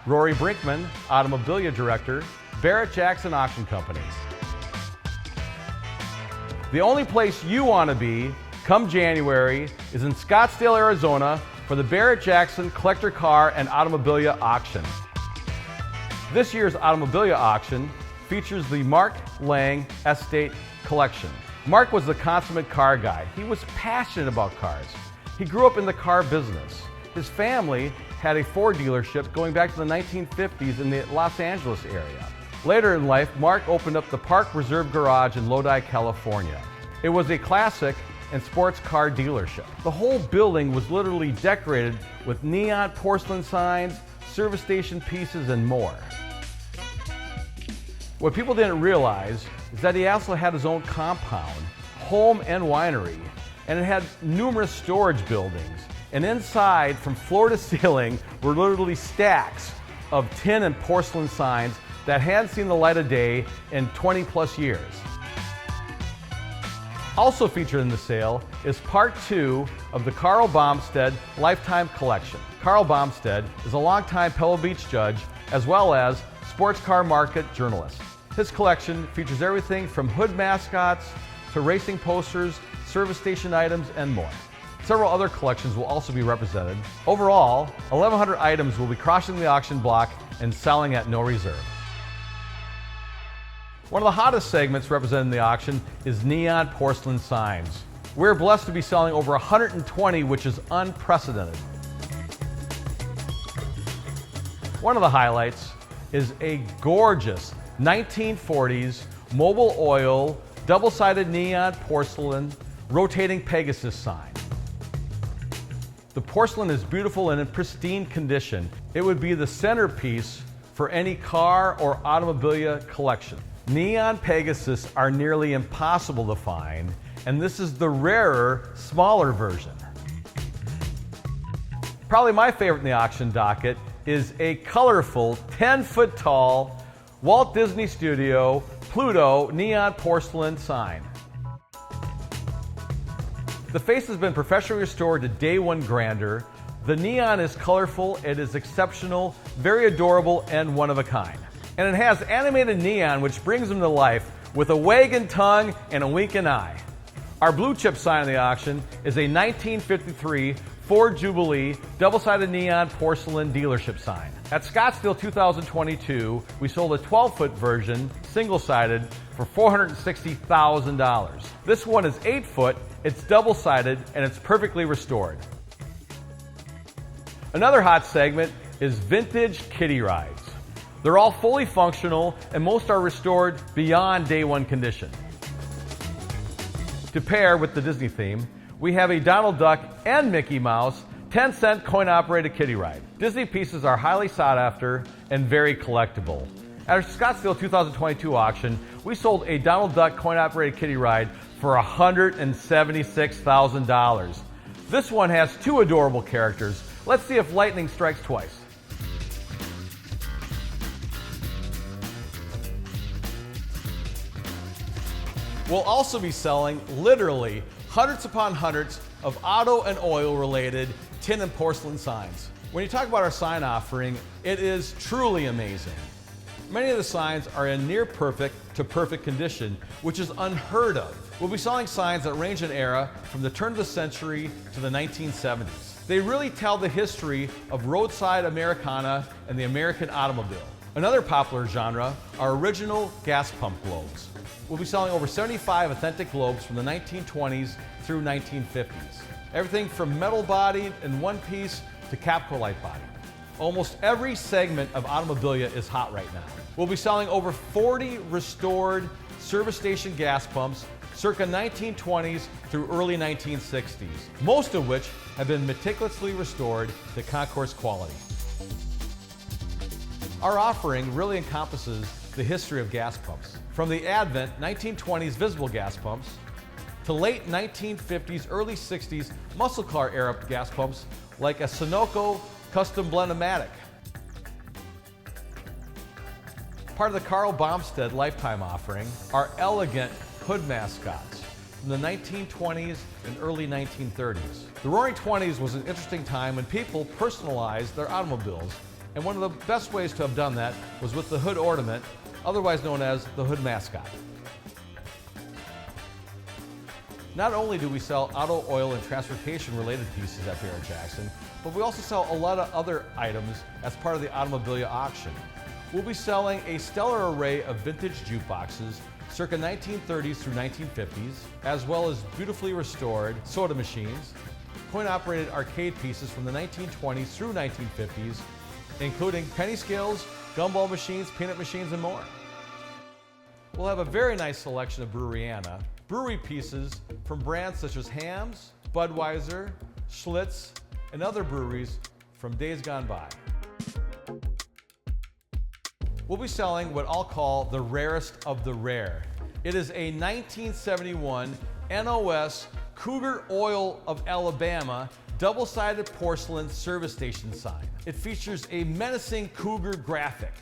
Rory Brinkman, Automobilia Director, Barrett-Jackson Auction Companies. The only place you want to be come January is in Scottsdale, Arizona for the Barrett-Jackson Collector Car and Automobilia Auction. This year's Automobilia Auction features the Mark Lange Estate Collection. Mark was the consummate car guy. He was passionate about cars. He grew up in the car business. His family had a Ford dealership going back to the 1950s in the Los Angeles area. Later in life, Mark opened up the Park Reserve Garage in Lodi, California. It was a classic and sports car dealership. The whole building was literally decorated with neon porcelain signs, service station pieces, and more. What people didn't realize is that he also had his own compound, home and winery, and it had numerous storage buildings. And inside, from floor to ceiling, were literally stacks of tin and porcelain signs that hadn't seen the light of day in 20 plus years. Also featured in the sale is part 2 of the Carl Baumstead Lifetime Collection. Carl Baumstead is a longtime Pebble Beach judge as well as sports car market journalist. His collection features everything from hood mascots to racing posters, service station items, and more. Several other collections will also be represented. Overall, 1,100 items will be crossing the auction block and selling at no reserve. One of the hottest segments represented in the auction is neon porcelain signs. We're blessed to be selling over 120, which is unprecedented. One of the highlights is a gorgeous 1940s Mobil Oil double-sided neon porcelain rotating Pegasus sign. The porcelain is beautiful and in pristine condition. It would be the centerpiece for any car or automobilia collection. Neon Pegasus are nearly impossible to find, and this is the rarer, smaller version. Probably my favorite in the auction docket is a colorful 10-foot tall Walt Disney Studio Pluto neon porcelain sign. The face has been professionally restored to day one grandeur. The neon is colorful, it is exceptional, very adorable, and one of a kind. And it has animated neon which brings them to life with a wagging tongue and a winking eye. Our blue chip sign in the auction is a 1953 Ford Jubilee double-sided neon porcelain dealership sign. At Scottsdale 2022, we sold a 12-foot version, single-sided, for $460,000. This one is 8-foot, it's double-sided, and it's perfectly restored. Another hot segment is vintage kiddie rides. They're all fully functional, and most are restored beyond day one condition. To pair with the Disney theme, we have a Donald Duck and Mickey Mouse 10-cent coin-operated kiddie ride. Disney pieces are highly sought after and very collectible. At our Scottsdale 2022 auction, we sold a Donald Duck coin-operated kiddie ride for $176,000. This one has 2 adorable characters. Let's see if lightning strikes twice. We'll also be selling literally hundreds upon hundreds of auto and oil related tin and porcelain signs. When you talk about our sign offering, it is truly amazing. Many of the signs are in near perfect to perfect condition, which is unheard of. We'll be selling signs that range in era from the turn of the century to the 1970s. They really tell the history of roadside Americana and the American automobile. Another popular genre are original gas pump globes. We'll be selling over 75 authentic globes from the 1920s through 1950s. Everything from metal bodied in one piece to Capco light body. Almost every segment of Automobilia is hot right now. We'll be selling over 40 restored service station gas pumps circa 1920s through early 1960s, most of which have been meticulously restored to concourse quality. Our offering really encompasses the history of gas pumps, from the advent 1920s visible gas pumps to late 1950s, early 60s muscle car era gas pumps like a Sunoco Custom Blend-O-Matic. Part of the Carl Baumstead Lifetime offering are elegant hood mascots from the 1920s and early 1930s. The Roaring 20s was an interesting time when people personalized their automobiles, And one of the best ways to have done that was with the hood ornament, otherwise known as the hood mascot. Not only do we sell auto, oil, and transportation related pieces at Barrett-Jackson, but we also sell a lot of other items as part of the Automobilia auction. We'll be selling a stellar array of vintage jukeboxes circa 1930s through 1950s, as well as beautifully restored soda machines, coin-operated arcade pieces from the 1920s through 1950s, including penny scales, gumball machines, peanut machines, and more. We'll have a very nice selection of Breweriana, brewery pieces from brands such as Hamm's, Budweiser, Schlitz, and other breweries from days gone by. We'll be selling what I'll call the rarest of the rare. It is a 1971 NOS Cougar Oil of Alabama double-sided porcelain service station sign. It features a menacing cougar graphic.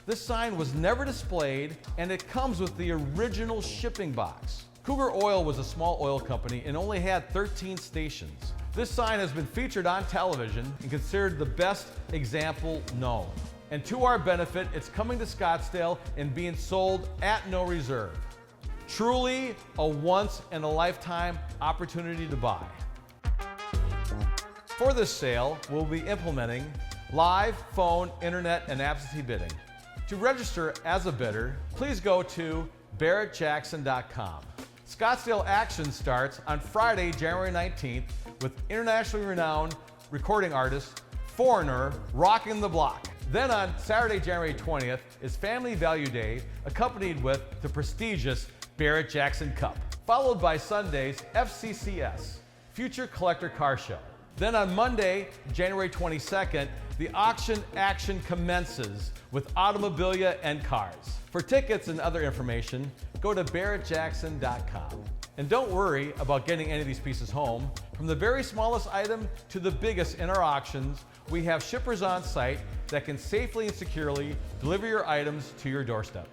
This sign was never displayed, and it comes with the original shipping box. Cougar Oil was a small oil company and only had 13 stations. This sign has been featured on television and considered the best example known. And to our benefit, it's coming to Scottsdale and being sold at no reserve. Truly a once-in-a-lifetime opportunity to buy. For this sale, we'll be implementing live, phone, internet, and absentee bidding. To register as a bidder, please go to Barrett-Jackson.com. Scottsdale Auction starts on Friday, January 19th with internationally renowned recording artist, Foreigner, rocking the block. Then on Saturday, January 20th is Family Value Day, accompanied with the prestigious Barrett-Jackson Cup, followed by Sunday's FCCS, Future Collector Car Show. Then on Monday, January 22nd, the auction action commences with Automobilia and cars. For tickets and other information, go to Barrett-Jackson.com. And don't worry about getting any of these pieces home. From the very smallest item to the biggest in our auctions, we have shippers on site that can safely and securely deliver your items to your doorstep.